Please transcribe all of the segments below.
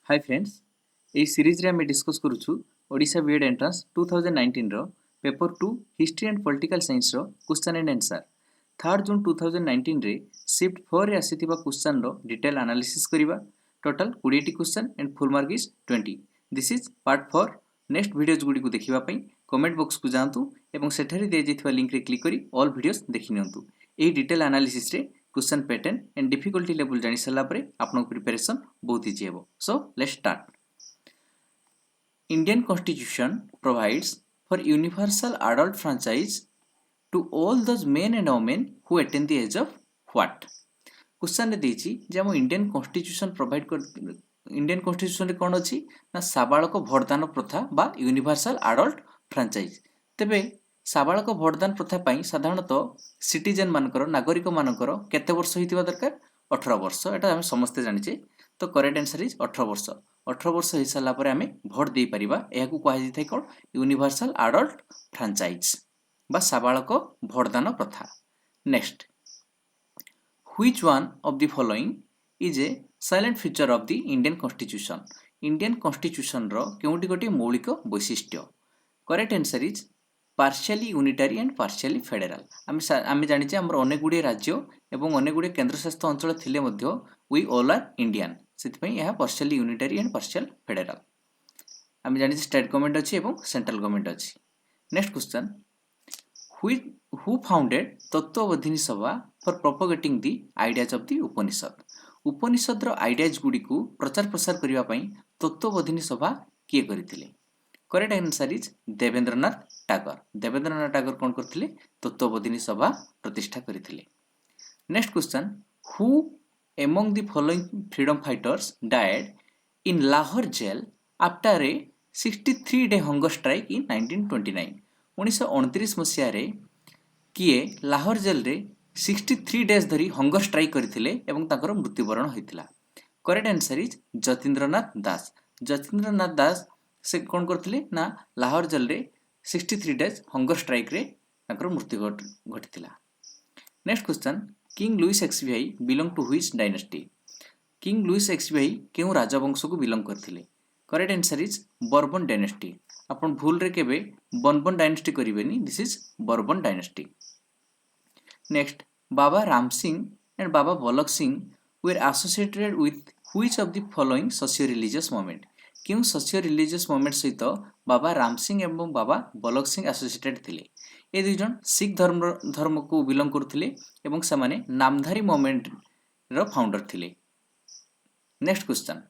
Hi friends ए series रे हमें discuss करूछु ओडिशा बीएड एंट्रेंस 2019 रो paper 2 history and political science रो क्वेश्चन एंड आंसर 3 जून 2019 रे शिफ्ट 4 रे आसीतिबा क्वेश्चन रो डिटेल एनालिसिस करिबा टोटल 20 टी question and full mark is 20 this is part 4 next videos गुडी को देखिबा पई कमेंट बॉक्स को जांतु एवं सेठारे दे जेथिबा लिंक रे क्लिक करी ऑल वीडियोज देखि नियंतु ए डिटेल एनालिसिस रे question pattern and difficulty level जानि सला परे आपन प्रिपरेशन बहुत इजी हेबो so let's start Indian constitution provides for universal adult franchise to all those men and women who attain the age of what question रे देछि जे हम इंडियन कॉन्स्टिट्यूशन प्रोवाइड कर इंडियन कॉन्स्टिट्यूशन रे कोन अछि ना साबालक भोटदान प्रथा बा यूनिवर्सल एडल्ट फ्रेंचाइज तेबे साबालक भोटदान प्रथा पाई साधारणतः सिटीजन मानकर नागरिक मानकर केते वर्ष होइतिबा दरकार 18 वर्ष एटा हम समस्त जानिचे तो करेक्ट आंसर इज 18 वर्ष 18 वर्ष होई साला परे हमें भोट दे परिबा एहाकू कहै जिथै कोन यूनिवर्सल एडल्ट फ्रेंचाइज बा साबालक भोटदान प्रथा next which one of the following is a silent feature of the Indian constitution रो केउटी गोटी मौलिक वैशिष्ट्य correct answer is partially unitary and partially federal आम जानी आम अनेक गुड़े राज्य और अनेक गुड़े केन्द्रशासित अंचल थिले मध्य वी ऑल आर इंडियन से partially unitary and partial federal आम जानी स्टेट गवर्नमेंट अच्छी और सेंट्रल गवर्नमेंट अच्छी next question who founded Tattvabodhini Sabha for propagating the ideas of the Upanishad ideas गुड़ी को प्रचार प्रसार करने तत्वबोधिनी सभा किए करथिले correct answer is Debendranath Tagore कौन करथिले तत्वबोधिनी सभा प्रतिष्ठा करथिले next question who among the following freedom fighters died in Lahore jail after a 63 day hunger strike in 1929 1929 मसीह रे किए लाहौर जेल रे 63 डेज धरी हंगर स्ट्राइक करथिले एवं ताकर मृत्युवरण होइतिला करेक्ट आंसर इज जतीन्द्रनाथ दास से कौन करथिले ना लाहौर जेल रे 63 डेज हंगर स्ट्राइक रे ताकर मृत्यु घटितिला next question king Louis XVI belong to which dynasty king Louis XVI केउ राजवंश को बिलोंग करथिले correct answer is Bourbon dynasty आपण भूल रे केबे बनबन डायनेस्टी करिवेनी this is Bourbon dynasty next Baba Ram Singh and Baba Balak Singh were associated with which of the following socio religious movement क्यों सोशियो रिलीजियस मूवमेंट सहित बाबा राम सिंह एवं बाबा बलक सिंह एसोसिएटेड थिले ए दुई जन सिख धर्म को बिलोंग करथिले एवं समाने नामधारी मूवमेंट रो फाउंडर थिले next question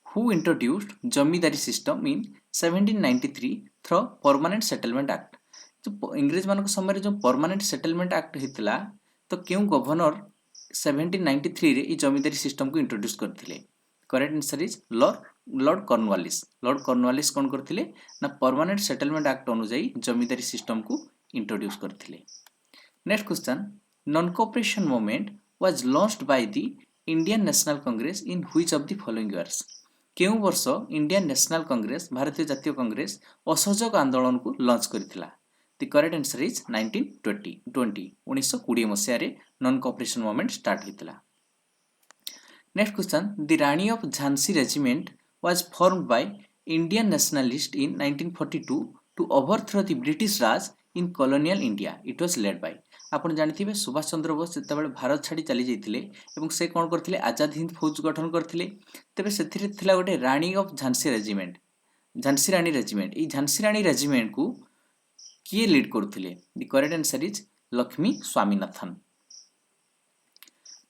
who introduced zamindari system in 1793 through permanent settlement act जो इंग्रेज मान समय जो परमानेंट सेटलमेंट एक्ट हितला तो क्यों गवर्नर 1793 रे ई जमींदारी सिस्टम को इंट्रोड्यूस करथिले correct answer is Lord Cornwallis कौन करथिले ना परमानेंट सेटलमेंट एक्ट अनुसार जमींदारी सिस्टम को इंट्रोड्यूस करथिले next question non cooperation movement was launched by the Indian national Congress in which of the following years केउ वर्ष इंडियन नेशनल कांग्रेस भारतीय जातीय कांग्रेस असहयोग आंदोलन को लॉन्च करथिला द करेक्ट आंसर इज 1920 मसीह रे नॉन कोऑपरेशन मूवमेंट स्टार्ट हितला next question the Rani of Jhansi regiment was formed by Indian nationalists in 1942 to overthrow the British Raj in colonial India. It was led by आपण जानिथिबे सुभाष चंद्र बोस जेतेबेले भारत छाड़ी चली जाइथिले एवं से कोन करथिले आजाद हिंद फौज गठन करथिले तबे सेथिरे थिला गोटे Rani of Jhansi regiment Jhansi Rani regiment ई झांसी रानी रेजिमेंट को किए लीड करथिले the correct answer is Lakshmi Swaminathan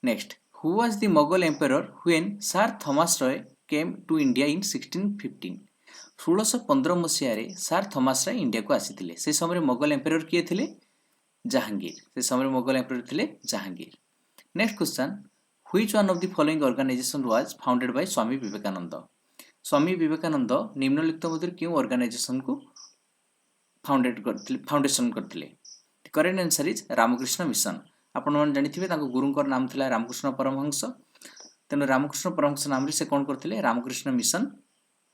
next who was the Mughal emperor when sir Thomas Roe came to India in 1615 1615 मसीह रे सर थॉमस राय इंडिया को आसीथिले से समय मुगल एम्परर किए थिले जहांगीर से समय मुगल एम्परर थिले Jahangir next question which one of the following organisation was founded by Swami Vivekananda निम्नलिखित मध्य क्यों ऑर्गेनाइजेशन को फाउंडेशन करथिले correct answer is Ramakrishna Mission आपण मन जानिथिबे ताको गुरुंकर नाम थिला रामकृष्ण परमहंस तेणु रामकृष्ण परमहंस नाम से कौन करथिले रामकृष्ण मिशन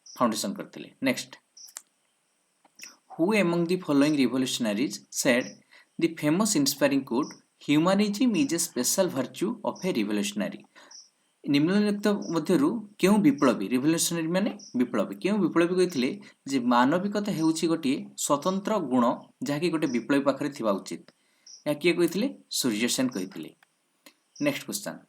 फाउंडेशन करथिले next who among the following revolutionaries said the famous inspiring quote humanism is a special virtue of a revolutionary निम्नलिखित मध्यरु केउ विप्लवी रिवोल्यूशनरी माने विप्लवी केउ विप्लवी कहिथिले जे मानविकता हेउछि गोटे स्वतंत्र गुण जाकी गोटे विप्लवी पाखरे थिबा उचित या किए कहिथिले सूर्य सेन कहिथिले। Next question,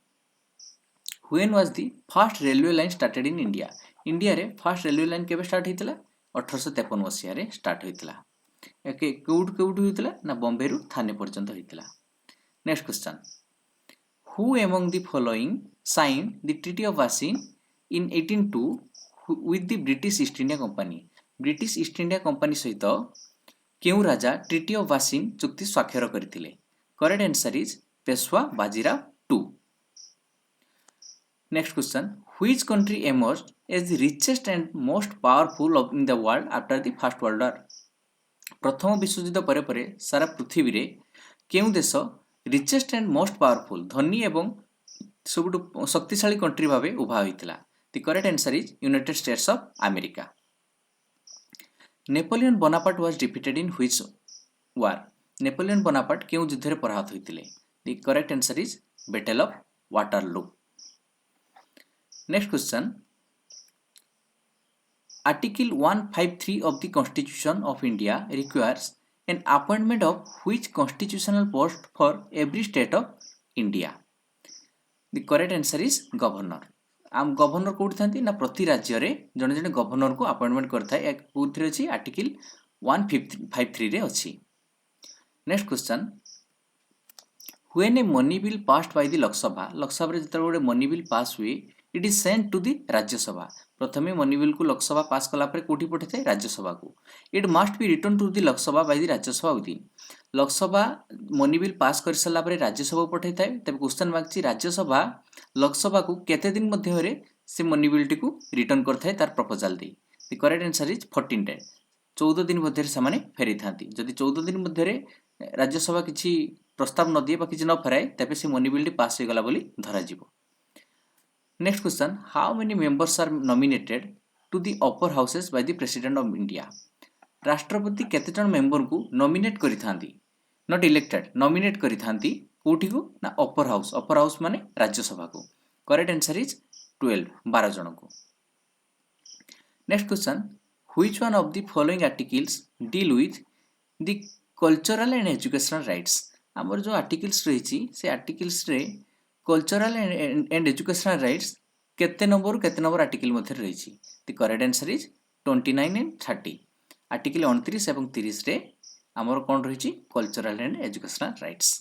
when was the first railway line started in India? India रे फर्स्ट रेलवे लाइन केबे स्टार्ट हेतिला? 1853 मसिया रे स्टार्ट हेतिला। एके केउट हेतिला ना बॉम्बे रु थाने पर्यंत हेतिला। Next question, who among the following signed the Treaty of Vasin in 1802 with the British East India Company? British East India Company सहित केउ राजा Treaty of Vasin चुक्ति स्वाक्षर करथिले? Correct answer is Peshwa Bajirao II. Next question, which country emerged as the richest and most powerful in the world after the First World War? प्रथम विश्वयुद्ध परे परे सारा पृथ्वी रे केउ देश रिचेस्ट एंड मोस्ट पावरफुल धनी एवं सबुठु शक्तिशाली कंट्री भाबे उभा होइतिला? The correct answer is United States of America. Napoleon Bonaparte was defeated in which war? Napoleon Bonaparte केउ युद्ध रे पराहत होइतिले? The correct answer is battle of Waterloo. Next question, article 153 of the Constitution of India requires an appointment of which constitutional post for every state of India? The correct answer is governor. आम governor code थांती ना प्रति राज्य रे जने जने governor को appointment करथाय एक कोथरे अछि आर्टिकल 153 रे अछि। Next question, when a money bill passed by the Lok Sabha रे जतरे गोटे मनी बिल पास हुए it is sent to the Rajya Sabha. प्रथमे मनी बिल को लोकसभा पास कला परे कोठी पठे राज्यसभा को। It must be return to the Lok Sabha by the Rajya Sabha within. Lok Sabha money bill pass कर सला परे राज्यसभा पठे थाए तबे क्वेश्चन मागछि राज्यसभा लोकसभा को केते दिन मध्ये रे से मनी बिल टी को रिटर्न करथाय तार proposal they. The correct answer is 14 days. 14 दिन मध्ये रे सामाने फेरी थांती। जदि 14 दिन मध्ये रे राज्यसभा किछि प्रस्ताव न दिए बा किछि न फेराय तबे से मनी बिल टी पास हो गला बोली धरा जिवो। Next question, how many members are nominated to the upper houses by the president of India? राष्ट्रपति केते जन मेंबर को नॉमिनेट करि थांती, नॉट इलेक्टेड, नॉमिनेट करि थांती कोठी को ना अपर हाउस माने राज्यसभा को। करेक्ट आंसर इज 12 जन को। Next question, which one of the following articles deal with the cultural and educational rights? हमर जो आर्टिकल्स रहिछि से आर्टिकल्स रे कल्चरल एंड एजुकेशनल राइट्स केते नंबर आर्टिकल मध्ये रहिछि? The correct answer is 29 and 30। Article 29 एवं 30 रे हमर कोन रहिछि कल्चरल एंड एजुकेशनल राइट्स।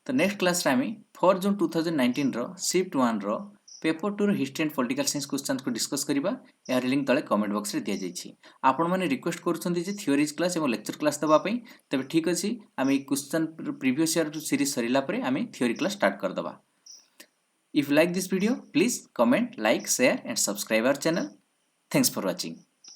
तो नेक्स्ट क्लास रे हम 4 जून 2019 रो शिफ्ट 1 रो पेपर 2 रो history and political science questions को डिस्कस करिबा। या लिंक तळे कमेंट बॉक्स रे दिया जाइछि। आपण माने रिक्वेस्ट करूछन्ती जे थियोरीज क्लास एवं लेक्चर क्लास दबा पई, तबे ठीक अछि हम ई क्वेश्चन प्रीवियस ईयर सीरीज सरिला परे हम थियोरी क्लास स्टार्ट कर दबा। If you like this video, please comment, like, share and subscribe our channel. Thanks for watching.